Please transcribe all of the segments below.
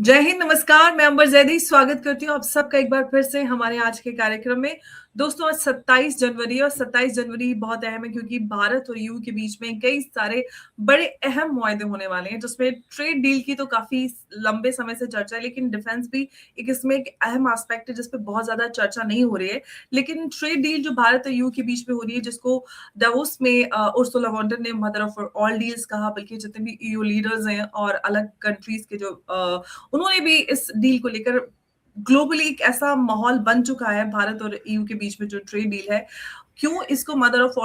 जय हिंद, नमस्कार। मैं अंबर जैदी स्वागत करती हूँ आप सबका एक बार फिर से हमारे आज के कार्यक्रम में। दोस्तों, आज 27 जनवरी है और 27 जनवरी बहुत अहम है क्योंकि भारत और यूएई के बीच में कई सारे बड़े अहम मुआहदे होने वाले हैं, जिसमें ट्रेड डील की तो काफी लंबे समय से चर्चा है, लेकिन डिफेंस भी एक इसमें एक अहम एस्पेक्ट है जिसपे बहुत ज्यादा चर्चा नहीं हो रही है। लेकिन ट्रेड डील जो भारत और यूएई के बीच में हो रही है, जिसको दावोस में उर्सुला वॉन डर ने मदर ऑफ ऑल डील्स कहा, बल्कि जितने भी ईयू लीडर्स हैं और अलग कंट्रीज के जो उन्होंने भी इस डील को लेकर ग्लोबली एक ऐसा माहौल बन चुका है भारत और ईयू के बीच में जो ट्रेड डील है। क्यों इसको मदर ऑफ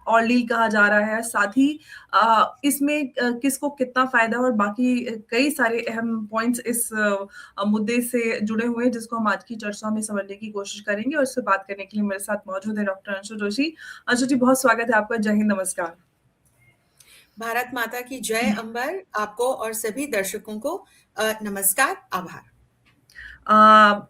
ऑल डील कहा जा रहा है, साथ ही इसमें किसको कितना फायदा है और बाकी कई सारे अहम पॉइंट्स इस मुद्दे से जुड़े हुए हैं, जिसको हम आज की चर्चा में समझने की कोशिश करेंगे। और इससे बात करने के लिए मेरे साथ मौजूद है डॉक्टर अंशु जोशी। अंशु जी, बहुत स्वागत है आपका। जय हिंद, नमस्कार। भारत माता की जय। अंबर, आपको और सभी दर्शकों को नमस्कार, आभार।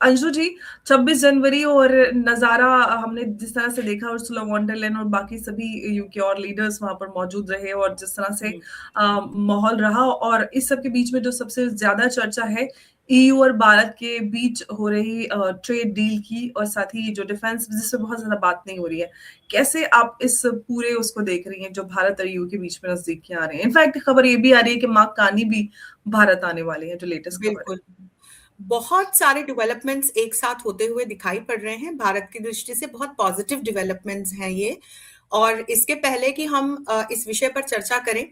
अंशु जी, 26 जनवरी और नजारा हमने जिस तरह से देखा, उर्सुला वॉन डर लेयन और बाकी सभी यूके और लीडर्स वहां पर मौजूद रहे और जिस तरह से माहौल रहा, और इस सब के बीच में जो सबसे ज्यादा चर्चा है ईयू और भारत के बीच हो रही ट्रेड डील की, और साथ ही जो डिफेंस जिसपे बहुत ज्यादा बात नहीं हो रही है। कैसे आप इस पूरे उसको देख रही हैं जो भारत और ईयू के बीच में नजदीकियां आ रही हैं? इनफैक्ट खबर ये भी आ रही है कि मार्क कार्नी भी भारत आने वाले हैं, जो लेटेस्ट खबर है। बिल्कुल, बहुत सारे डेवलपमेंट्स एक साथ होते हुए दिखाई पड़ रहे हैं। भारत की दृष्टि से बहुत पॉजिटिव डेवलपमेंट्स हैं ये। और इसके पहले कि हम इस विषय पर चर्चा करें,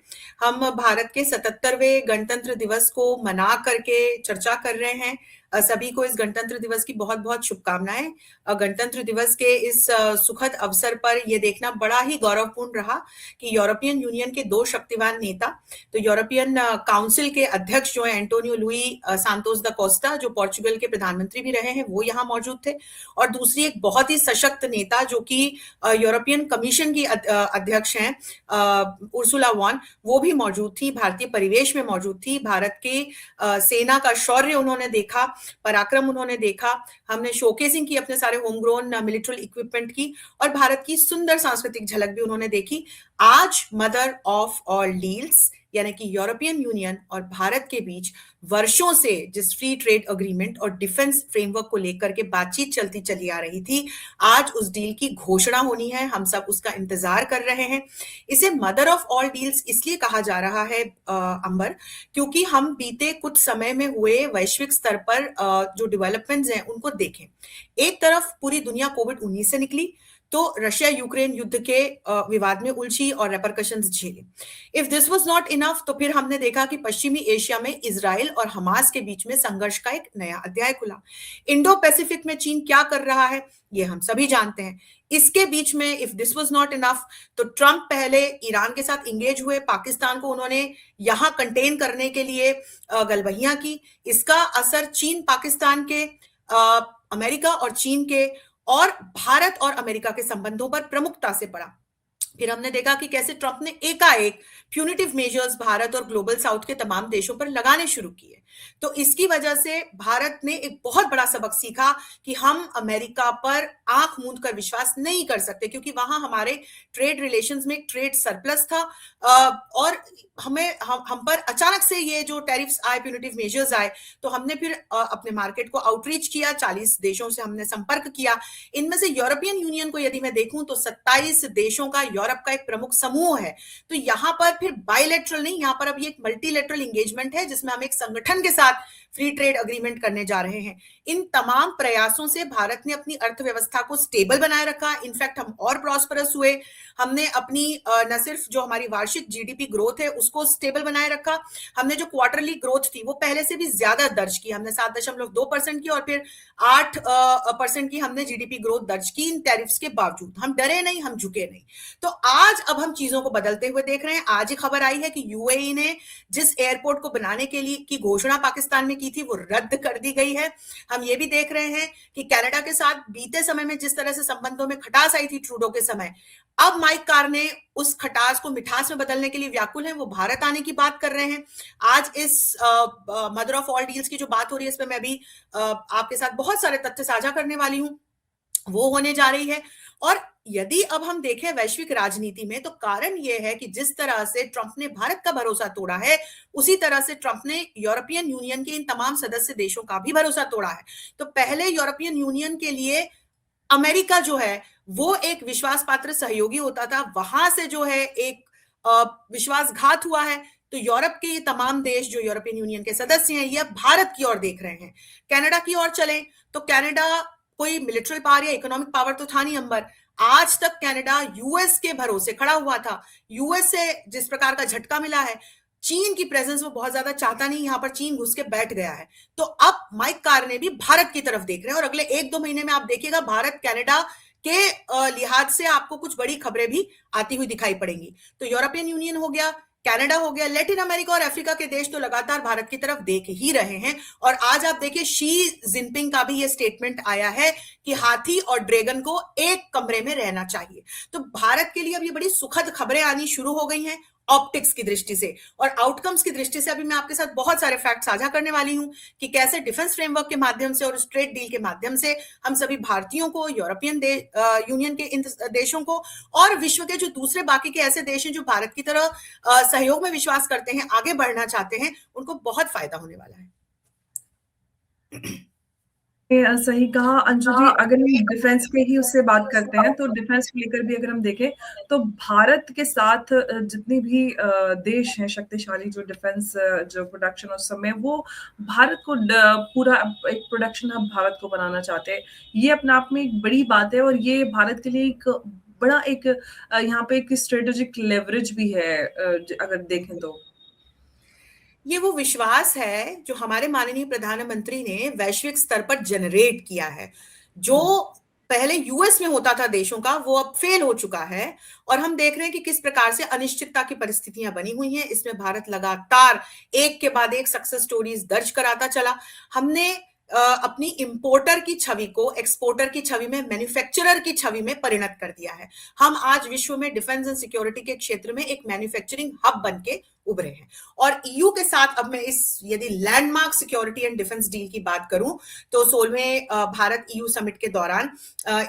हम भारत के 77वें गणतंत्र दिवस को मना करके चर्चा कर रहे हैं। सभी को इस गणतंत्र दिवस की बहुत बहुत शुभकामनाएं। गणतंत्र दिवस के इस सुखद अवसर पर यह देखना बड़ा ही गौरवपूर्ण रहा कि यूरोपियन यूनियन के दो शक्तिवान नेता, तो यूरोपियन काउंसिल के अध्यक्ष जो है एंटोनियो लुई सांतोस दा कोस्टा, जो पोर्चुगल के प्रधानमंत्री भी रहे हैं, वो यहाँ मौजूद थे। और दूसरी एक बहुत ही सशक्त नेता जो कि यूरोपियन कमीशन की अध्यक्ष हैं, उर्सुला वॉन, वो भी मौजूद थी, भारतीय परिवेश में मौजूद थी। भारत की सेना का शौर्य उन्होंने देखा, पराक्रम उन्होंने देखा। हमने शोकेसिंग की अपने सारे होम ग्रोन मिलिट्री इक्विपमेंट की, और भारत की सुंदर सांस्कृतिक झलक भी उन्होंने देखी। आज मदर ऑफ ऑल डील्स यानी कि यूरोपियन यूनियन और भारत के बीच वर्षों से जिस फ्री ट्रेड अग्रीमेंट और डिफेंस फ्रेमवर्क को लेकर के बातचीत चलती चली आ रही थी, आज उस डील की घोषणा होनी है। हम सब उसका इंतजार कर रहे हैं। इसे मदर ऑफ ऑल डील्स इसलिए कहा जा रहा है अंबर, क्योंकि हम बीते कुछ समय में हुए वैश्विक स्तर पर जो डेवलपमेंट्स हैं उनको देखें। एक तरफ पूरी दुनिया कोविड-19 से निकली, तो रशिया यूक्रेन युद्ध के विवाद में उलझी और रेपरकशंस झेले। If this was not enough, तो फिर हमने देखा कि पश्चिमी एशिया में इजराइल और हमास के बीच में संघर्ष का एक नया अध्याय खुला। इंडो पैसिफिक में चीन क्या कर रहा है, ये हम सभी जानते हैं। इसके बीच में if this was not enough, तो ट्रंप पहले ईरान के साथ इंगेज हुए, पाकिस्तान को उन्होंने यहां कंटेन करने के लिए गलबहियां की। इसका असर चीन पाकिस्तान के, अमेरिका और चीन के, और भारत और अमेरिका के संबंधों पर प्रमुखता से पड़ा। फिर हमने देखा कि कैसे ट्रंप ने एकाएक प्यूनिटिव मेजर्स भारत और ग्लोबल साउथ के तमाम देशों पर लगाने शुरू किए। तो इसकी वजह से भारत ने एक बहुत बड़ा सबक सीखा कि हम अमेरिका पर आंख मूंद कर विश्वास नहीं कर सकते, क्योंकि वहां हमारे ट्रेड रिलेशंस में एक ट्रेड सरप्लस था। और हम पर अचानक से ये जो टैरिफ्स आए, प्यूनिटिव मेजर्स आए, तो हमने फिर अपने मार्केट को आउटरीच किया। 40 देशों से हमने संपर्क किया। इनमें से यूरोपियन यूनियन को यदि मैं देखूं तो 27 देशों का, यूरोप का एक प्रमुख समूह है। तो यहां पर फिर बायलैटरल नहीं, यहां पर अब ये एक मल्टीलैटरल एंगेजमेंट है, जिसमें हम एक संगठन के साथ फ्री ट्रेड अग्रीमेंट करने जा रहे हैं। इन तमाम प्रयासों से भारत ने अपनी अर्थव्यवस्था को स्टेबल बनाए रखा। इनफैक्ट हम और प्रॉस्परस हुए। हमने अपनी न सिर्फ जो हमारी वार्षिक जीडीपी ग्रोथ है उसको स्टेबल बनाए रखा, हमने जो क्वार्टरली ग्रोथ थी वो पहले से भी ज्यादा दर्ज की। हमने 7.2% की और फिर 8% की हमने जीडीपी ग्रोथ दर्ज की, इन टैरिफ्स के बावजूद। हम डरे नहीं, हम झुके नहीं। तो आज अब हम चीजों को बदलते हुए देख रहे हैं। आज ही खबर आई है कि यूएई ने जिस एयरपोर्ट को बनाने के लिए की घोषणा पाकिस्तान में की थी वो रद्द कर दी गई है। हम ये भी देख रहे हैं कि कनाडा के साथ बीते समय में जिस तरह से संबंधों में खटास आई थी ट्रूडो के समय, अब माइक कार्ने उस खटास को मिठास में बदलने के लिए व्याकुल हैं। वो भारत आने की बात कर रहे हैं। आज इस मदर ऑफ ऑल डील्स की जो बात हो रही है, इस पर मैं भी आपके साथ बहुत सारे तथ्य साझा करने वाली हूं, वो होने जा रही है। और यदि अब हम देखें वैश्विक राजनीति में, तो कारण यह है कि जिस तरह से ट्रंप ने भारत का भरोसा तोड़ा है, उसी तरह से ट्रंप ने यूरोपियन यूनियन के इन तमाम सदस्य देशों का भी भरोसा तोड़ा है। तो पहले यूरोपियन यूनियन के लिए अमेरिका जो है वो एक विश्वास पात्र सहयोगी होता था, वहां से जो है एक विश्वासघात हुआ है। तो यूरोप के ये तमाम देश जो यूरोपियन यूनियन के सदस्य हैं, ये अब भारत की ओर देख रहे हैं। कनाडा की ओर चलें तो कनाडा कोई मिलिट्री पावर या इकोनॉमिक पावर तो था नहीं अंबर। आज तक कनाडा यूएस के भरोसे खड़ा हुआ था। यूएस से जिस प्रकार का झटका मिला है, चीन की प्रेजेंस वो बहुत ज्यादा चाहता नहीं, यहां पर चीन घुस के बैठ गया है। तो अब माइक कार्ने भी भारत की तरफ देख रहे हैं, और अगले 1-2 महीने में आप देखिएगा भारत कनाडा के लिहाज से आपको कुछ बड़ी खबरें भी आती हुई दिखाई पड़ेंगी। तो यूरोपियन यूनियन हो गया, कनाडा हो गया, लैटिन अमेरिका और अफ्रीका के देश तो लगातार भारत की तरफ देख ही रहे हैं। और आज आप देखिए शी जिनपिंग का भी ये स्टेटमेंट आया है कि हाथी और ड्रैगन को एक कमरे में रहना चाहिए। तो भारत के लिए अब ये बड़ी सुखद खबरें आनी शुरू हो गई हैं ऑप्टिक्स की दृष्टि से, और आउटकम्स की दृष्टि से अभी मैं आपके साथ बहुत सारे फैक्ट साझा करने वाली हूं कि कैसे डिफेंस फ्रेमवर्क के माध्यम से और ट्रेड डील के माध्यम से हम सभी भारतीयों को, यूरोपियन यूनियन के इन देशों को और विश्व के जो दूसरे बाकी के ऐसे देश हैं जो भारत की तरह सहयोग में विश्वास करते हैं, आगे बढ़ना चाहते हैं, उनको बहुत फायदा होने वाला है। सही कहा अंशु जी। अगर हम डिफेंस के ही उससे बात करते हैं तो डिफेंस को लेकर भी अगर हम देखें तो भारत के साथ जितने भी देश हैं शक्तिशाली, जो डिफेंस जो प्रोडक्शन उस समय, वो भारत को पूरा एक प्रोडक्शन हब भारत को बनाना चाहते हैं। ये अपने आप में एक बड़ी बात है, और ये भारत के लिए एक बड़ा एक यहाँ पे एक स्ट्रेटेजिक लेवरेज भी है अगर देखें तो। ये वो विश्वास है जो हमारे माननीय प्रधानमंत्री ने वैश्विक स्तर पर जनरेट किया है। जो पहले यूएस में होता था देशों का, वो अब फेल हो चुका है, और हम देख रहे हैं कि किस प्रकार से अनिश्चितता की परिस्थितियां बनी हुई हैं। इसमें भारत लगातार एक के बाद एक सक्सेस स्टोरीज दर्ज कराता चला। हमने अपनी इंपोर्टर की छवि को एक्सपोर्टर की छवि में, मैन्युफैक्चरर की छवि में परिणत कर दिया है। हम आज विश्व में डिफेंस एंड सिक्योरिटी के क्षेत्र में एक मैन्युफैक्चरिंग हब बन के उभरे हैं। और ईयू के साथ अब मैं इस यदि landmark security and defence deal की बात करूं तो 16वें भारत ईयू समिट के दौरान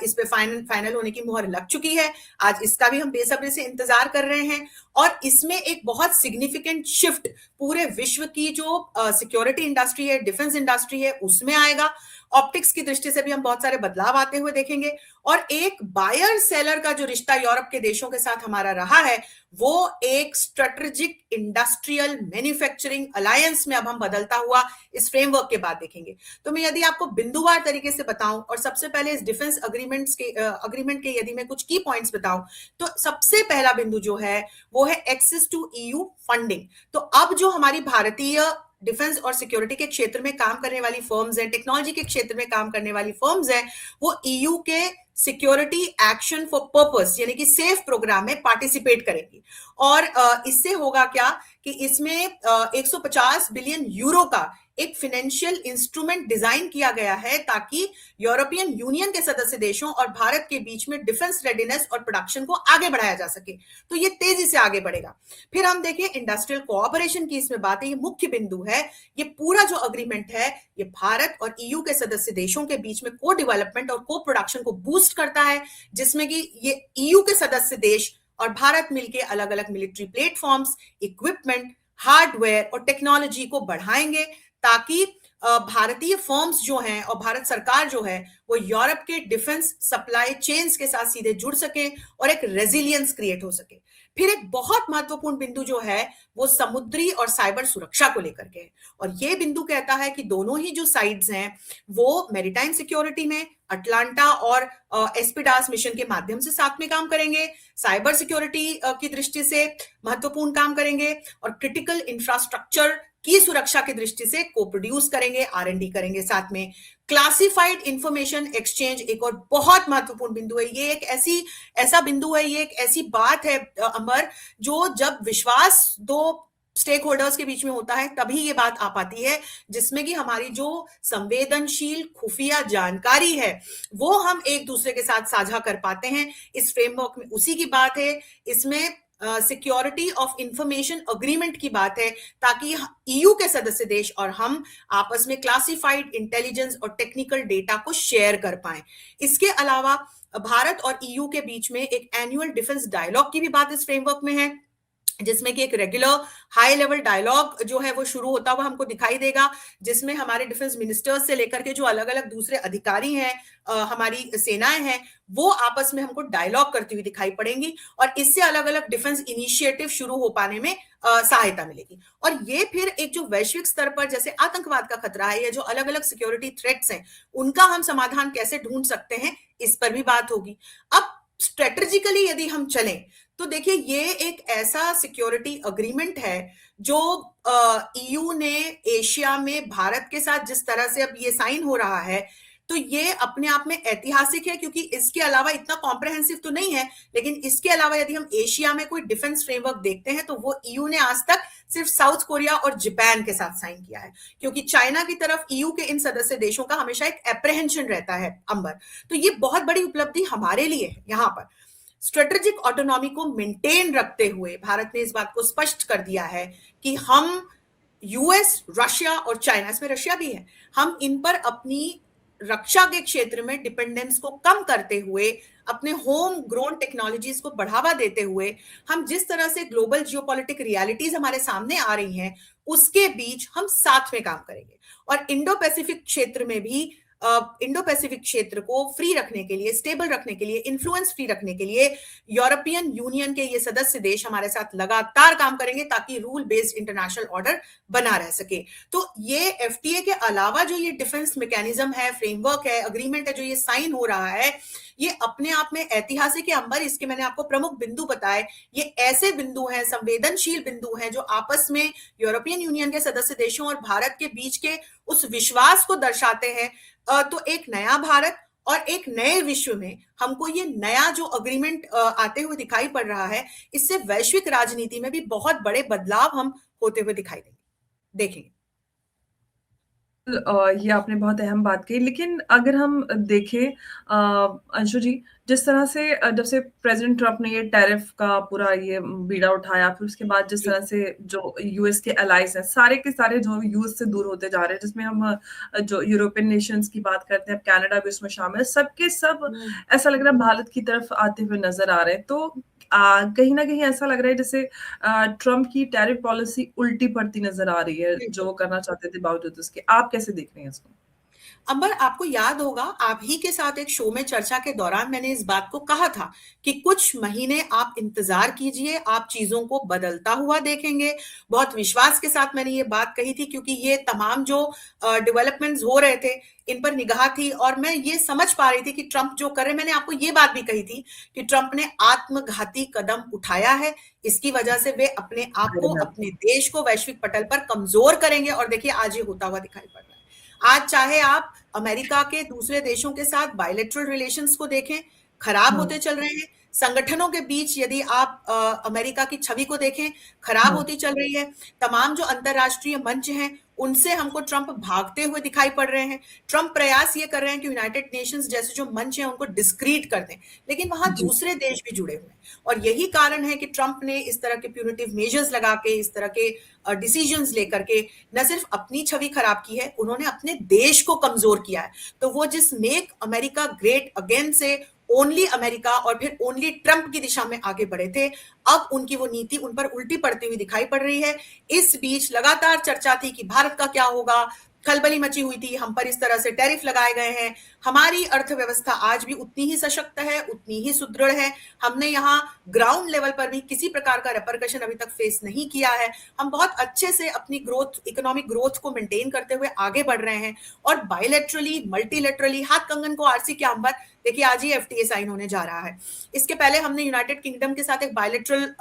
इस पे फाइनल होने की मुहर लग चुकी है। आज इसका भी हम बेसब्री से इंतजार कर रहे हैं, और इसमें एक बहुत सिग्निफिकेंट शिफ्ट पूरे विश्व की जो सिक्योरिटी इंडस्ट्री है, डिफेंस इंडस्ट्री है, उसमें आएगा। ऑप्टिक्स की दृष्टि से भी हम बहुत सारे बदलाव आते हुए देखेंगे, और एक बायर सेलर का जो रिश्ता यूरोप के देशों के साथ हमारा रहा है, वो एक स्ट्रेटेजिक इंडस्ट्रियल मैन्युफैक्चरिंग अलायंस में अब हम बदलता हुआ इस फ्रेमवर्क के बाद देखेंगे। तो मैं यदि आपको बिंदुवार तरीके से बताऊं, और सबसे पहले इस डिफेंस अग्रीमेंट के यदि मैं कुछ की पॉइंट्स बताऊं, तो सबसे पहला बिंदु जो है वो है एक्सेस टू ईयू फंडिंग। तो अब जो हमारी भारतीय डिफेंस और सिक्योरिटी के क्षेत्र में काम करने वाली फर्म्स हैं, टेक्नोलॉजी के क्षेत्र में काम करने वाली फर्म्स हैं, वो ईयू के सिक्योरिटी एक्शन फॉर पर्पस यानी कि सेफ प्रोग्राम में पार्टिसिपेट करेंगी। और इससे होगा क्या कि इसमें 150 बिलियन यूरो का एक फाइनेंशियल इंस्ट्रूमेंट डिजाइन किया गया है, ताकि यूरोपियन यूनियन के सदस्य देशों और भारत के बीच में डिफेंस रेडीनेस और प्रोडक्शन को आगे बढ़ाया जा सके। तो ये तेजी से आगे बढ़ेगा। फिर हम देखें इंडस्ट्रियल कोऑपरेशन की इसमें बात है, ये मुख्य बिंदु है। ये पूरा जो अग्रीमेंट है, ये भारत और ईयू के सदस्य देशों के बीच में को डेवलपमेंट और को प्रोडक्शन को बूस्ट करता है, जिसमें कि ये ईयू के सदस्य देश और भारत मिलकर अलग अलग मिलिट्री प्लेटफॉर्म्स, इक्विपमेंट, हार्डवेयर और टेक्नोलॉजी को बढ़ाएंगे, ताकि भारतीय फर्म्स जो हैं और भारत सरकार जो है वो यूरोप के डिफेंस सप्लाई चेन्स के साथ सीधे जुड़ सके और एक रेजिलियंस क्रिएट हो सके। फिर एक बहुत महत्वपूर्ण बिंदु जो है वो समुद्री और साइबर सुरक्षा को लेकर के है, और ये बिंदु कहता है कि दोनों ही जो साइड्स हैं वो मैरीटाइम सिक्योरिटी में अटलांटा और एस्पिडास मिशन के माध्यम से साथ में काम करेंगे, साइबर सिक्योरिटी की दृष्टि से महत्वपूर्ण काम करेंगे, और क्रिटिकल इंफ्रास्ट्रक्चर की सुरक्षा की दृष्टि से को प्रोड्यूस करेंगे, R&D करेंगे साथ में। क्लासिफाइड इंफॉर्मेशन एक्सचेंज एक और बहुत महत्वपूर्ण बिंदु है। ये एक ऐसा बिंदु है, ये एक ऐसी बात है अमर, जो जब विश्वास दो स्टेक होल्डर्स के बीच में होता है तभी ये बात आ पाती है, जिसमें कि हमारी जो संवेदनशील खुफिया जानकारी है वो हम एक दूसरे के साथ साझा कर पाते हैं। इस फ्रेमवर्क में उसी की बात है। इसमें सिक्योरिटी ऑफ इंफॉर्मेशन अग्रीमेंट की बात है, ताकि ईयू के सदस्य देश और हम आपस में क्लासिफाइड इंटेलिजेंस और टेक्निकल डेटा को शेयर कर पाए। इसके अलावा भारत और ईयू के बीच में एक एनुअल डिफेंस डायलॉग की भी बात इस फ्रेमवर्क में है, जिसमें कि एक रेगुलर हाई लेवल डायलॉग जो है वो शुरू होता हुआ हमको दिखाई देगा, जिसमें हमारे डिफेंस मिनिस्टर्स से लेकर के जो अलग अलग दूसरे अधिकारी हैं, हमारी सेनाएं हैं, वो आपस में हमको डायलॉग करती हुई दिखाई पड़ेंगी, और इससे अलग अलग डिफेंस इनिशिएटिव शुरू हो पाने में सहायता मिलेगी। और ये फिर एक जो वैश्विक स्तर पर जैसे आतंकवाद का खतरा है या जो अलग अलग सिक्योरिटी थ्रेट्स हैं, उनका हम समाधान कैसे ढूंढ सकते हैं, इस पर भी बात होगी। अब स्ट्रेटेजिकली यदि हम चलें तो देखिए, ये एक ऐसा सिक्योरिटी अग्रीमेंट है जो ईयू ने एशिया में भारत के साथ जिस तरह से अब ये साइन हो रहा है, तो ये अपने आप में ऐतिहासिक है, क्योंकि इसके अलावा इतना कॉम्प्रहेंसिव तो नहीं है, लेकिन इसके अलावा यदि हम एशिया में कोई डिफेंस फ्रेमवर्क देखते हैं तो वो ईयू ने आज तक सिर्फ साउथ कोरिया और जापान के साथ साइन किया है, क्योंकि चाइना की तरफ ईयू के इन सदस्य देशों का हमेशा एक एप्रहेंशन रहता है अंबर। तो ये बहुत बड़ी उपलब्धि हमारे लिए है। यहाँ पर स्ट्रेटेजिक ऑटोनॉमी को मेंटेन रखते हुए भारत ने इस बात को स्पष्ट कर दिया है कि हम यूएस, रशिया और चाइना, इसमें रशिया भी है, हम इन पर अपनी रक्षा के क्षेत्र में डिपेंडेंस को कम करते हुए, अपने होम ग्रोन टेक्नोलॉजीज को बढ़ावा देते हुए, हम जिस तरह से ग्लोबल जियोपॉलिटिक रियलिटीज हमारे सामने आ रही हैं, उसके बीच हम साथ में काम करेंगे। और इंडो पैसिफिक क्षेत्र में भी इंडो पैसिफिक क्षेत्र को फ्री रखने के लिए, स्टेबल रखने के लिए, इन्फ्लुएंस फ्री रखने के लिए यूरोपियन यूनियन के ये सदस्य देश हमारे साथ लगातार काम करेंगे, ताकि रूल बेस्ड इंटरनेशनल ऑर्डर बना रह सके। तो ये एफटीए के अलावा जो ये डिफेंस मैकेनिज्म है, फ्रेमवर्क है, अग्रीमेंट है, जो ये साइन हो रहा है, ये अपने आप में ऐतिहासिक है अंबर। इसके मैंने आपको प्रमुख बिंदु बताए। ये ऐसे बिंदु हैं, संवेदनशील बिंदु हैं, जो आपस में यूरोपियन यूनियन के सदस्य देशों और भारत के बीच के उस विश्वास को दर्शाते हैं। तो एक नया भारत और एक नए विश्व में हमको ये नया जो अग्रीमेंट आते हुए दिखाई पड़ रहा है, इससे वैश्विक राजनीति में भी बहुत बड़े बदलाव हम होते हुए दिखाई देखेंगे। ये आपने बहुत अहम बात कही, लेकिन अगर हम देखें अंशु जी, जिस तरह से जब से प्रेसिडेंट ट्रम्प ने ये टैरिफ का पूरा ये बीड़ा उठाया, फिर उसके बाद जिस तरह से जो यूएस के अलाइज हैं सारे के सारे जो यूएस से दूर होते जा रहे हैं, जिसमें हम जो यूरोपियन नेशंस की बात करते हैं, कनाडा भी उसमें शामिल है, सबके सब ऐसा लग रहा है भारत की तरफ आते हुए नजर आ रहे हैं। तो कहीं ना कहीं ऐसा लग रहा है जैसे ट्रम्प की टैरिफ पॉलिसी उल्टी पड़ती नजर आ रही है, जो वो करना चाहते थे बावजूद उसके। आप कैसे देख रहे हैं इसको? अंबर, आपको याद होगा, आप ही के साथ एक शो में चर्चा के दौरान मैंने इस बात को कहा था कि कुछ महीने आप इंतजार कीजिए, आप चीजों को बदलता हुआ देखेंगे। बहुत विश्वास के साथ मैंने ये बात कही थी, क्योंकि ये तमाम जो डेवलपमेंट्स हो रहे थे, इन पर निगाह थी, और मैं ये समझ पा रही थी कि ट्रंप जो कर रहे, मैंने आपको ये बात भी कही थी कि ट्रंप ने आत्मघाती कदम उठाया है। इसकी वजह से वे अपने आप को, अपने देश को वैश्विक पटल पर कमजोर करेंगे, और देखिए आज ये होता हुआ दिखाई पड़ रहा है। आज चाहे आप अमेरिका के दूसरे देशों के साथ बायलैटरल रिलेशंस को देखें, खराब होते चल रहे हैं। संगठनों के बीच यदि आप अमेरिका की छवि को देखें, खराब होती चल रही है। तमाम जो अंतरराष्ट्रीय मंच हैं, उनसे हमको ट्रंप भागते हुए दिखाई पड़ रहे हैं। ट्रंप प्रयास ये कर रहे हैं कि यूनाइटेड नेशंस जैसे जो मंच हैं उनको डिस्क्रीट कर दें, लेकिन वहां दूसरे देश भी जुड़े हुए हैं, और यही कारण है कि ट्रंप ने इस तरह के प्यूनिटिव मेजर्स लगा के, इस तरह के डिसीजंस लेकर के न सिर्फ अपनी छवि खराब की है, उन्होंने अपने देश को कमजोर किया है। तो वो जिस मेक अमेरिका ग्रेट अगेन से ओनली अमेरिका और फिर ओनली ट्रंप की दिशा में आगे बढ़े थे, अब उनकी वो नीति उन पर उल्टी पड़ती हुई दिखाई पड़ रही है। इस बीच लगातार चर्चा थी कि भारत का क्या होगा, खलबली मची हुई थी, हम पर इस तरह से टैरिफ लगाए गए हैं। हमारी अर्थव्यवस्था आज भी उतनी ही सशक्त है, उतनी ही सुदृढ़ है। हमने यहाँ ग्राउंड लेवल पर भी किसी प्रकार का रेपरकशन अभी तक फेस नहीं किया है। हम बहुत अच्छे से अपनी ग्रोथ, इकोनॉमिक ग्रोथ को मेंटेन करते हुए आगे बढ़ रहे हैं, और बायलैटरली, मल्टीलैटरली, हाथ कंगन को आरसी के अंबर, देखिए आज ही एफटीए साइन होने जा रहा है। इसके पहले हमने यूनाइटेड किंगडम के साथ एक बायलैटरल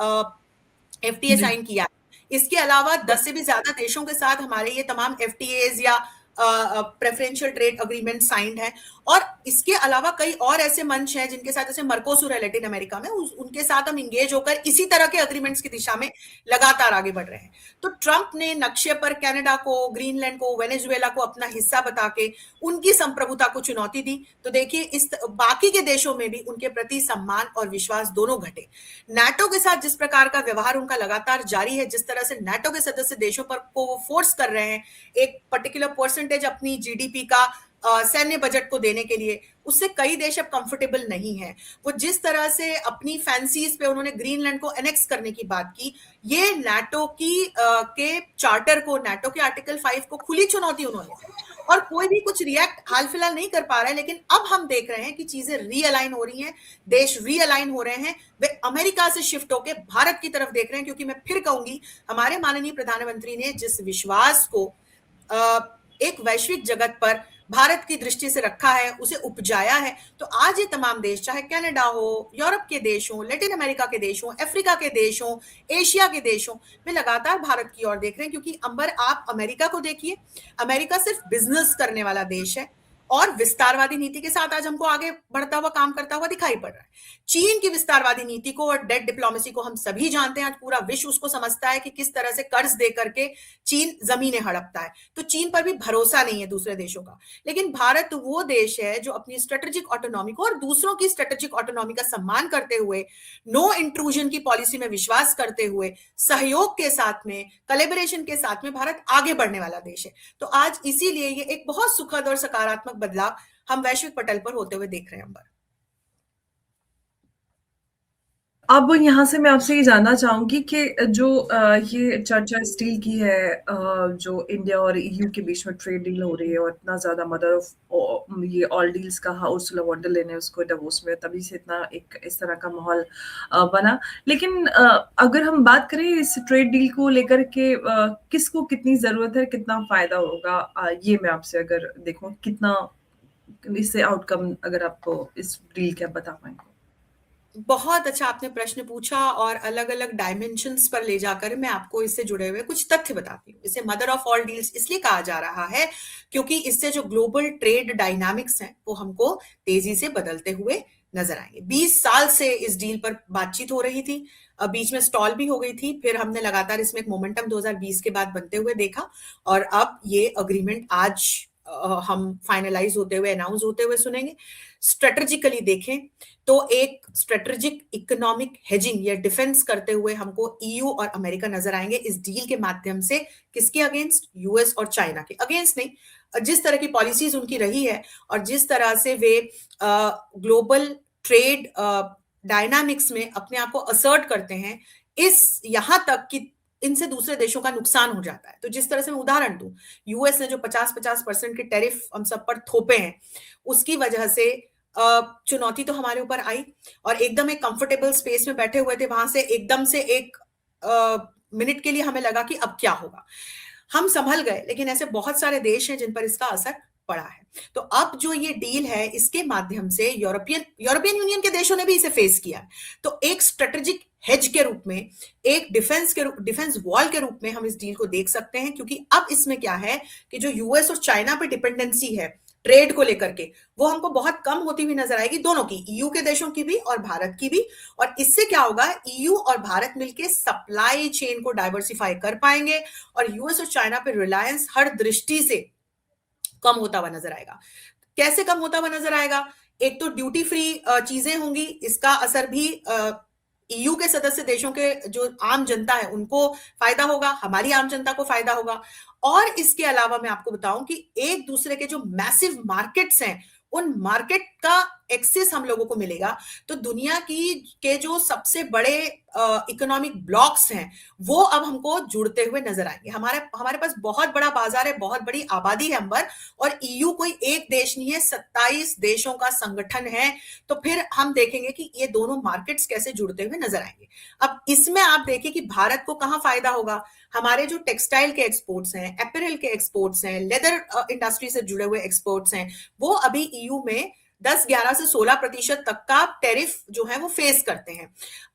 एफटीए साइन किया। इसके अलावा 10 से भी ज्यादा देशों के साथ हमारे ये तमाम एफटीएज या प्रेफरेंशियल ट्रेड अग्रीमेंट साइंड है। और इसके अलावा कई और ऐसे मंच हैं जिनके साथ, जैसे मर्कोसुर है लैटिन अमेरिका में, उनके साथ हम इंगेज होकर इसी तरह के अग्रीमेंट्स की दिशा में लगातार आगे बढ़ रहे हैं। तो ट्रंप ने नक्शे पर कनाडा को, ग्रीनलैंड को, वेनेजुएला को अपना हिस्सा बता के उनकी संप्रभुता को चुनौती दी। तो देखिए, इस बाकी के देशों में भी उनके प्रति सम्मान और विश्वास दोनों घटे। नाटो के साथ जिस प्रकार का व्यवहार उनका लगातार जारी है, जिस तरह से नाटो के सदस्य देशों पर को वो फोर्स कर रहे हैं एक पर्टिकुलर परसेंटेज अपनी जीडीपी का सैन्य बजट को देने के लिए, उससे कई देश अब कंफर्टेबल नहीं है। वो जिस तरह से अपनी फैंसीज पे उन्होंने ग्रीनलैंड को एनेक्स करने की बात की, ये नाटो के चार्टर को, नाटो के आर्टिकल 5 को खुली चुनौती उन्होंने दी। और कोई भी कुछ रिएक्ट हाल फिलहाल नहीं कर पा रहा है, लेकिन अब हम देख रहे हैं कि चीजें रीअलाइन हो रही हैं, देश रीअलाइन हो रहे हैं, वे अमेरिका से शिफ्ट होकर भारत की तरफ देख रहे हैं। क्योंकि मैं फिर कहूंगी, हमारे माननीय प्रधानमंत्री ने जिस विश्वास को एक वैश्विक जगत पर भारत की दृष्टि से रखा है, उसे उपजाया है, तो आज ये तमाम देश, चाहे कनाडा हो, यूरोप के देश हो, लैटिन अमेरिका के देश हो, अफ्रीका के देश हो, एशिया के देश हो, वे लगातार भारत की ओर देख रहे हैं। क्योंकि अंबर, आप अमेरिका को देखिए, अमेरिका सिर्फ बिजनेस करने वाला देश है और विस्तारवादी नीति के साथ आज हमको आगे बढ़ता हुआ, काम करता हुआ दिखाई पड़ रहा है। चीन की विस्तारवादी नीति को और डेट डिप्लोमेसी को हम सभी जानते हैं। आज पूरा विश्व उसको समझता है कि किस तरह से कर्ज दे करके चीन जमीनें हड़पता है। तो चीन पर भी भरोसा नहीं है दूसरे देशों का। लेकिन भारत वो देश है जो अपनी स्ट्रेटेजिक ऑटोनॉमी को और दूसरों की स्ट्रेटेजिक ऑटोनॉमी का सम्मान करते हुए, नो इंट्रूजन की पॉलिसी में विश्वास करते हुए, सहयोग के साथ में, कोलैबोरेशन के साथ में भारत आगे बढ़ने वाला देश है। तो आज इसीलिए ये एक बहुत सुखद और सकारात्मक बदलाव हम वैश्विक पटल पर होते हुए देख रहे हैं। अंबर, अब यहाँ से मैं आपसे ये जानना चाहूंगी कि जो ये चर्चा स्टील की है, जो इंडिया और ईयू के बीच में ट्रेड डील हो रही है और इतना ज्यादा मदर ऑफ ये ऑल डील्स कहा उर्सुला वॉन डर लेन ने उसको डिवोर्स में, तभी से इतना एक इस तरह का माहौल बना। लेकिन अगर हम बात करें इस ट्रेड डील को लेकर के किसको कितनी जरूरत है, कितना फायदा होगा, ये मैं आपसे अगर देखूं कितना इससे आउटकम, अगर आपको इस डील क्या बता पाएंगे। बहुत अच्छा आपने प्रश्न पूछा और अलग अलग डायमेंशंस पर ले जाकर मैं आपको इससे जुड़े हुए कुछ तथ्य बताती हूँ। इसे मदर ऑफ ऑल डील्स इसलिए कहा जा रहा है क्योंकि इससे जो ग्लोबल ट्रेड डायनामिक्स हैं वो हमको तेजी से बदलते हुए नजर आएंगे। 20 साल से इस डील पर बातचीत हो रही थी, बीच में स्टॉल भी हो गई थी, फिर हमने लगातार इसमें एक मोमेंटम 2020 के बाद बनते हुए देखा और अब ये अग्रीमेंट आज हम फाइनलाइज होते हुए, अनाउंस होते हुए सुनेंगे। स्ट्रेटेजिकली देखें तो एक स्ट्रेटेजिक इकोनॉमिक हेजिंग या डिफेंस करते हुए हमको ईयू और अमेरिका नजर आएंगे इस डील के माध्यम से। किसके अगेंस्ट? यूएस और चाइना के अगेंस्ट नहीं, जिस तरह की पॉलिसीज उनकी रही है और जिस तरह से वे ग्लोबल ट्रेड डायनामिक्स में अपने आप को असर्ट करते हैं, इस यहां तक कि इनसे दूसरे देशों का नुकसान हो जाता है। तो जिस तरह से मैं उदाहरण दूं, यूएस ने जो 50% के टैरिफ हम सब पर थोपे हैं, उसकी वजह से चुनौती तो हमारे ऊपर आई और एकदम एक कंफर्टेबल स्पेस में बैठे हुए थे, वहां से एकदम से एक मिनट के लिए हमें लगा कि अब क्या होगा। हम संभल गए, लेकिन ऐसे बहुत सारे देश हैं जिन पर इसका असर पड़ा है। तो अब जो ये डील है, इसके माध्यम से यूरोपियन यूनियन के देशों ने भी इसे फेस किया। तो एक स्ट्रेटेजिक हेज के रूप में, एक डिफेंस वॉल के रूप में हम इस डील को देख सकते हैं। क्योंकि अब इसमें क्या है कि जो यूएस और चाइना पे डिपेंडेंसी है ट्रेड को लेकर के, वो हमको बहुत कम होती हुई नजर आएगी, दोनों की, ईयू के देशों की भी और भारत की भी। और इससे क्या होगा, ईयू और भारत मिलकर सप्लाई चेन को डाइवर्सिफाई कर पाएंगे और यूएस और चाइना पे रिलायंस हर दृष्टि से कम होता हुआ नजर आएगा। कैसे कम होता हुआ नजर आएगा? एक तो ड्यूटी फ्री चीजें होंगी, इसका असर भी ईयू के सदस्य देशों के जो आम जनता है उनको फायदा होगा, हमारी आम जनता को फायदा होगा। और इसके अलावा मैं आपको बताऊं कि एक दूसरे के जो मैसिव मार्केट्स हैं, उन मार्केट का एक्सेस हम लोगों को मिलेगा। तो दुनिया की के जो सबसे बड़े इकोनॉमिक ब्लॉक्स हैं, वो अब हमको जुड़ते हुए नजर आएंगे। हमारे पास बहुत बड़ा बाजार है, बहुत बड़ी आबादी है अंबर, और ईयू कोई एक देश नहीं है, 27 देशों का संगठन है। तो फिर हम देखेंगे कि ये दोनों मार्केट्स कैसे जुड़ते हुए नजर आएंगे। अब इसमें आप देखिए कि भारत को कहां फायदा होगा। हमारे जो टेक्सटाइल के एक्सपोर्ट्स हैं, एपरल के एक्सपोर्ट्स हैं, लेदर इंडस्ट्री से जुड़े हुए एक्सपोर्ट्स हैं, वो अभी ईयू में 10, 11 से 16% तक का टैरिफ जो है वो फेस करते हैं।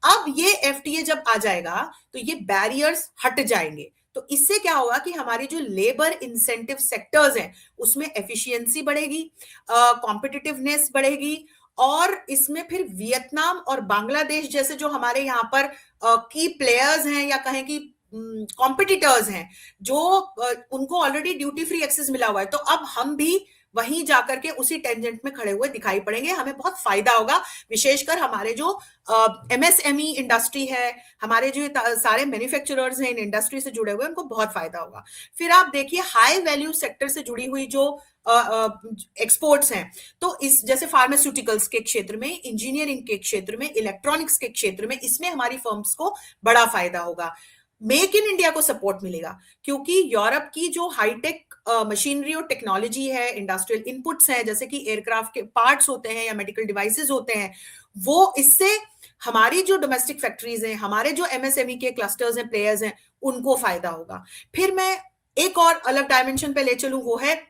अब ये एफटीए जब आ जाएगा तो ये बैरियर्स हट जाएंगे। तो इससे क्या होगा कि हमारी जो लेबर इंसेंटिव सेक्टर्स हैं उसमें एफिशिएंसी बढ़ेगी, कॉम्पिटिटिवनेस बढ़ेगी, और इसमें फिर वियतनाम और बांग्लादेश जैसे जो हमारे यहाँ पर की प्लेयर्स हैं, या कहें कि कॉम्पिटिटर्स हैं, जो उनको ऑलरेडी ड्यूटी फ्री एक्सेस मिला हुआ है, तो अब हम भी वहीं जाकर के उसी टेंजेंट में खड़े हुए दिखाई पड़ेंगे। हमें बहुत फायदा होगा, विशेषकर हमारे जो एमएसएमई इंडस्ट्री है, हमारे जो सारे मैन्युफैक्चरर्स हैं इन इंडस्ट्री से जुड़े हुए, उनको बहुत फायदा होगा। फिर आप देखिए हाई वैल्यू सेक्टर से जुड़ी हुई जो एक्सपोर्ट्स हैं, तो इस जैसे फार्मास्यूटिकल्स के क्षेत्र में, इंजीनियरिंग के क्षेत्र में, इलेक्ट्रॉनिक्स के क्षेत्र में, इसमें हमारी फर्म्स को बड़ा फायदा होगा। मेक इन इंडिया को सपोर्ट मिलेगा, क्योंकि यूरोप की जो हाईटेक मशीनरी और टेक्नोलॉजी है, इंडस्ट्रियल इनपुट्स हैं, जैसे कि एयरक्राफ्ट के पार्ट्स होते हैं या मेडिकल डिवाइसेस होते हैं, वो इससे हमारी जो डोमेस्टिक फैक्ट्रीज हैं, हमारे जो एमएसएमई के क्लस्टर्स हैं, प्लेयर्स हैं, उनको फायदा होगा। फिर मैं एक और अलग डायमेंशन पे ले चलूं, वो है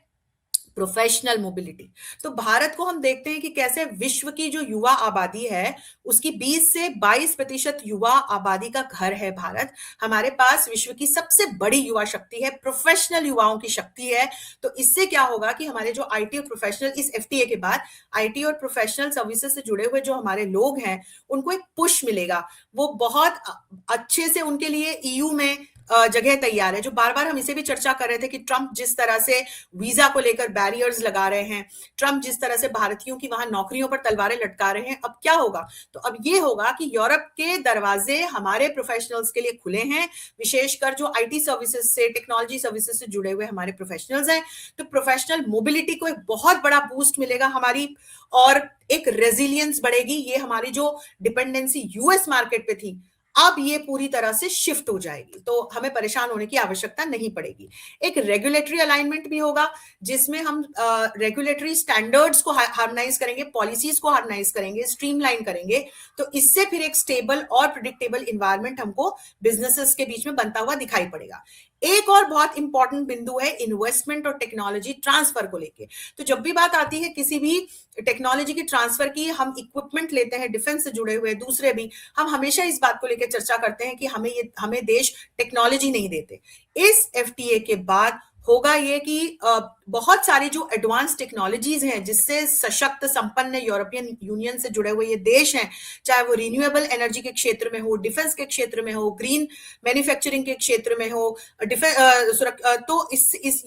प्रोफेशनल मोबिलिटी। तो भारत को हम देखते हैं कि कैसे विश्व की जो युवा आबादी है उसकी 20 से 22% युवा आबादी का घर है भारत। हमारे पास विश्व की सबसे बड़ी युवा शक्ति है, प्रोफेशनल युवाओं की शक्ति है। तो इससे क्या होगा कि हमारे जो आईटी और प्रोफेशनल, इस एफटीए के बाद आईटी और प्रोफेशनल सर्विसेज से जुड़े हुए जो हमारे लोग हैं उनको एक पुश मिलेगा। वो बहुत अच्छे से उनके लिए ईयू में जगह तैयार है। जो बार बार हम इसे भी चर्चा कर रहे थे कि ट्रंप जिस तरह से वीजा को लेकर बैरियर्स लगा रहे हैं, ट्रंप जिस तरह से भारतीयों की वहां नौकरियों पर तलवारें लटका रहे हैं, अब क्या होगा? तो अब ये होगा कि यूरोप के दरवाजे हमारे प्रोफेशनल्स के लिए खुले हैं, विशेषकर जो आईटी सर्विसेज से, टेक्नोलॉजी सर्विसेज से जुड़े हुए हमारे प्रोफेशनल्स हैं। तो प्रोफेशनल मोबिलिटी को एक बहुत बड़ा बूस्ट मिलेगा हमारी, और एक रेजिलियंस बढ़ेगी। ये हमारी जो डिपेंडेंसी यूएस मार्केट पे थी, अब ये पूरी तरह से शिफ्ट हो जाएगी, तो हमें परेशान होने की आवश्यकता नहीं पड़ेगी। एक रेगुलेटरी अलाइनमेंट भी होगा, जिसमें हम रेगुलेटरी स्टैंडर्ड्स को हार्मोनाइज करेंगे, पॉलिसीज को हार्मोनाइज करेंगे, स्ट्रीमलाइन करेंगे। तो इससे फिर एक स्टेबल और प्रिडिक्टेबल इन्वायरमेंट हमको बिजनेसेस के बीच में बनता हुआ दिखाई पड़ेगा। एक और बहुत इंपॉर्टेंट बिंदु है इन्वेस्टमेंट और टेक्नोलॉजी ट्रांसफर को लेके। तो जब भी बात आती है किसी भी टेक्नोलॉजी की ट्रांसफर की, हम इक्विपमेंट लेते हैं डिफेंस से जुड़े हुए, दूसरे भी, हम हमेशा इस बात को लेकर चर्चा करते हैं कि हमें देश टेक्नोलॉजी नहीं देते। इस एफटीए के बाद होगा ये कि बहुत सारी जो एडवांस टेक्नोलॉजीज हैं, जिससे सशक्त संपन्न यूरोपियन यूनियन से जुड़े हुए ये देश हैं, चाहे वो रिन्यूएबल एनर्जी के क्षेत्र में हो, डिफेंस के क्षेत्र में हो, ग्रीन मैन्युफैक्चरिंग के क्षेत्र में हो, तो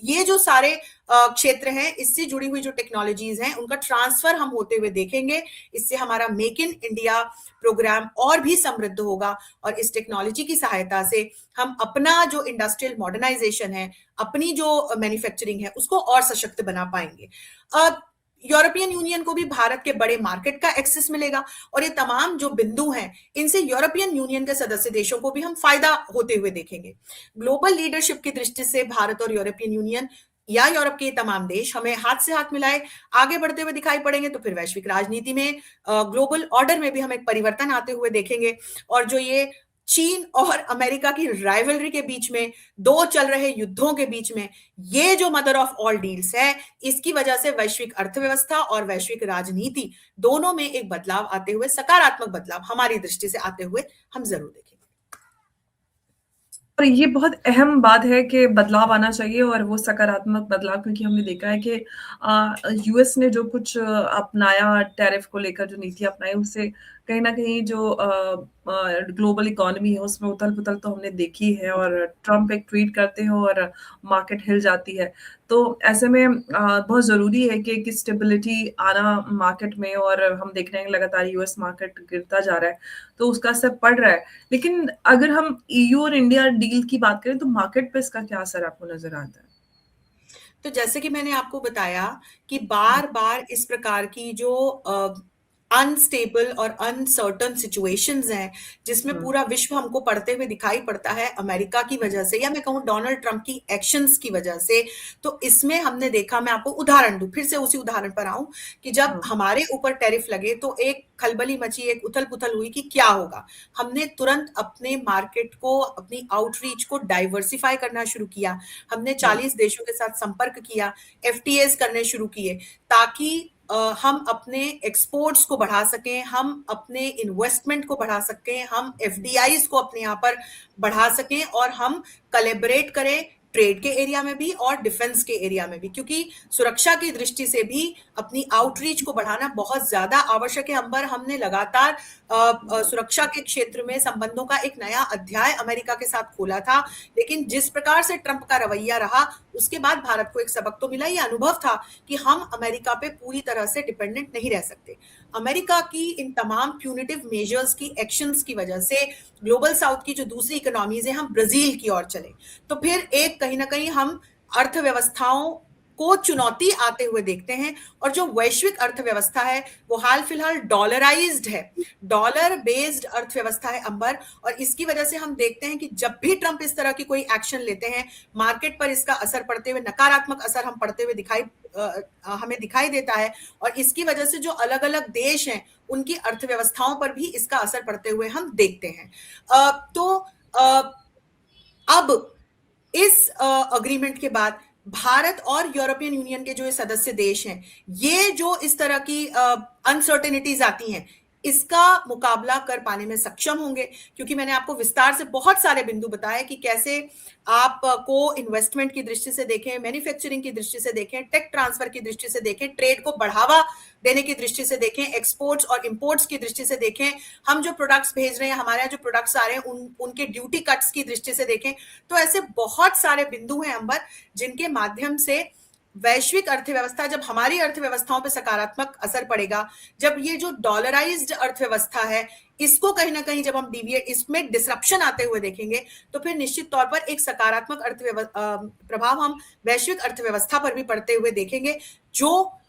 ये जो सारे क्षेत्र हैं, इससे जुड़ी हुई जो टेक्नोलॉजीज हैं, उनका ट्रांसफर हम होते हुए देखेंगे। इससे हमारा मेक इन इंडिया प्रोग्राम और भी समृद्ध होगा, और इस टेक्नोलॉजी की सहायता से हम अपना जो इंडस्ट्रियल मॉडर्नाइजेशन है, अपनी जो मैन्युफैक्चरिंग है, उसको और सशक्त बना पाएंगे। यूरोपियन यूनियन को भी भारत के बड़े मार्केट का एक्सेस मिलेगा, और ये तमाम जो बिंदु हैं, इनसे यूरोपियन यूनियन के सदस्य देशों को भी हम फायदा होते हुए देखेंगे। ग्लोबल लीडरशिप की दृष्टि से भारत और यूरोपियन यूनियन या यूरोप के तमाम देश हमें हाथ से हाथ मिलाए आगे बढ़ते हुए दिखाई पड़ेंगे। तो फिर वैश्विक राजनीति में, ग्लोबल ऑर्डर में भी हम एक परिवर्तन आते हुए देखेंगे। और जो ये चीन और अमेरिका की राइवलरी के बीच में, दो चल रहे युद्धों के बीच में, ये जो मदर ऑफ ऑल डील्स है, इसकी वजह से वैश्विक अर्थव्यवस्था और वैश्विक राजनीति दोनों में एक बदलाव आते हुए, सकारात्मक बदलाव हमारी दृष्टि से आते हुए हम जरूर देखेंगे। और ये बहुत अहम बात है कि बदलाव आना चाहिए, और वो सकारात्मक बदलाव, क्योंकि हमने देखा है कि यूएस ने जो कुछ अपनाया, टैरिफ को लेकर जो नीति अपनाई, उससे कहीं ना कहीं जो ग्लोबल इकोनॉमी है उसमें उथल पुथल तो हमने देखी है, और ट्रम्प एक ट्वीट करते हैं और मार्केट हिल जाती है। तो ऐसे में बहुत जरूरी है कि एक स्टेबिलिटी आना मार्केट में, और हम देख रहे हैं लगातार यूएस मार्केट गिरता जा रहा है, तो उसका असर पड़ रहा है। लेकिन अगर हम ईयू और इंडिया डील की बात करें, तो मार्केट पे इसका क्या असर आपको नजर आता है? तो जैसे कि मैंने आपको बताया कि बार बार इस प्रकार की जो अनस्टेबल और अनसर्टन सिचुएशंस हैं, जिसमें पूरा विश्व हमको पढ़ते हुए दिखाई पड़ता है अमेरिका की वजह से, या मैं कहूँ डोनाल्ड ट्रंप की एक्शंस की वजह से। तो इसमें हमने देखा, मैं आपको उदाहरण दूं, फिर से उसी उदाहरण पर आऊं, कि जब हमारे ऊपर टैरिफ लगे तो एक खलबली मची, एक उथल पुथल हुई कि क्या होगा। हमने तुरंत अपने मार्केट को, अपनी आउटरीच को डाइवर्सिफाई करना शुरू किया। हमने 40 देशों के साथ संपर्क किया, एफटीएस करने शुरू किए, ताकि हम अपने एक्सपोर्ट्स को बढ़ा सकें, हम अपने इन्वेस्टमेंट को बढ़ा सकें, हम एफडीआईज को अपने यहाँ पर बढ़ा सकें और हम कोलैबोरेट करें ट्रेड के एरिया में भी और डिफेंस के एरिया में भी, क्योंकि सुरक्षा की दृष्टि से भी अपनी आउटरीच को बढ़ाना बहुत ज्यादा आवश्यक है। अंबर, हमने लगातार सुरक्षा के क्षेत्र में संबंधों का एक नया अध्याय अमेरिका के साथ खोला था, लेकिन जिस प्रकार से ट्रंप का रवैया रहा उसके बाद भारत को एक सबक तो मिला, ये अनुभव था कि हम अमेरिका पे पूरी तरह से डिपेंडेंट नहीं रह सकते। अमेरिका की इन तमाम प्यूनिटिव मेजर्स की एक्शंस की वजह से ग्लोबल साउथ की जो दूसरी इकोनॉमीज है, हम ब्राजील की ओर चले तो फिर एक कहीं ना कहीं हम अर्थव्यवस्थाओं को चुनौती आते हुए देखते हैं। और जो वैश्विक अर्थव्यवस्था है वो हाल फिलहाल डॉलराइज्ड है, डॉलर बेस्ड अर्थव्यवस्था है अंबर, और इसकी वजह से हम देखते हैं कि जब भी ट्रंप इस तरह की कोई एक्शन लेते हैं मार्केट पर इसका असर पड़ते हुए, नकारात्मक असर हम पड़ते हुए हमें दिखाई देता है। और इसकी वजह से जो अलग अलग देश हैं उनकी अर्थव्यवस्थाओं पर भी इसका असर पड़ते हुए हम देखते हैं। अब इस अग्रीमेंट के बाद भारत और यूरोपियन यूनियन के जो सदस्य देश हैं, ये जो इस तरह की अनसर्टेनिटीज आती हैं इसका मुकाबला कर पाने में सक्षम होंगे, क्योंकि मैंने आपको विस्तार से बहुत सारे बिंदु बताए कि कैसे आपको इन्वेस्टमेंट की दृष्टि से देखें, मैन्युफैक्चरिंग की दृष्टि से देखें, टेक ट्रांसफर की दृष्टि से देखें, ट्रेड को बढ़ावा देने की दृष्टि से देखें, एक्सपोर्ट्स और इंपोर्ट्स की दृष्टि से देखें, हम जो प्रोडक्ट्स भेज रहे हैं, हमारे यहाँ जो प्रोडक्ट्स आ रहे हैं उनके ड्यूटी कट्स की दृष्टि से देखें। तो ऐसे बहुत सारे बिंदु हैं अंबर, जिनके माध्यम से वैश्विक अर्थव्यवस्था, जब हमारी अर्थव्यवस्थाओं पर सकारात्मक असर पड़ेगा, जब ये जो डॉलराइज्ड अर्थव्यवस्था है इसको कहीं ना कहीं जब हम डिविएट, इसमें डिसरप्शन आते हुए देखेंगे, तो फिर निश्चित तौर पर एक सकारात्मक प्रभाव हम वैश्विक अर्थव्यवस्था पर भी पड़ते हुए देखेंगे, जो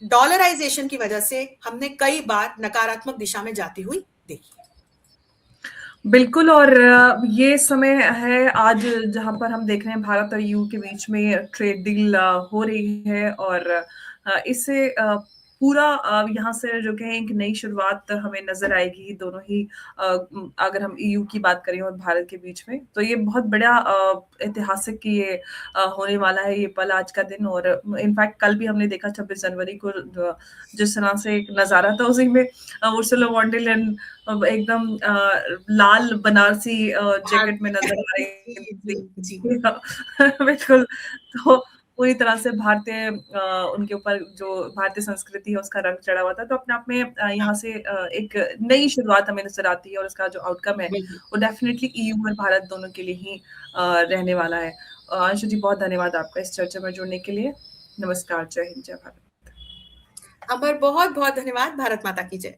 डॉलराइजेशन की वजह से हमने कई बार नकारात्मक दिशा में जाती हुई देखी। बिल्कुल, और ये समय है आज जहां पर हम देख रहे हैं भारत और यूके बीच में ट्रेड डील हो रही है, और इससे पूरा यहाँ से जो कहें एक नई शुरुआत हमें नजर आएगी दोनों ही, अगर हम ईयू की बात करें और भारत के बीच में, तो ये बहुत बड़ा ऐतिहासिक ये होने वाला है ये पल, आज का दिन। और इनफैक्ट कल भी हमने देखा 26 जनवरी को जिस तरह से एक नजारा था, उसी में उर्सुला वॉन डर लेyen एकदम लाल बनारसी जैकेट में नजर आ रही थी। बिल्कुल, तो पूरी तरह से भारतीय उनके ऊपर जो भारतीय संस्कृति है उसका रंग चढ़ा हुआ था। तो अपने आप में यहाँ से एक नई शुरुआत हमें नजर आती है, और उसका जो आउटकम है वो डेफिनेटली ईयू और भारत दोनों के लिए ही रहने वाला है। अंशु जी, बहुत धन्यवाद आपका इस चर्चा में जुड़ने के लिए। नमस्कार, जय हिंद, जय भारत। अंबर, बहुत बहुत धन्यवाद। भारत माता की जय।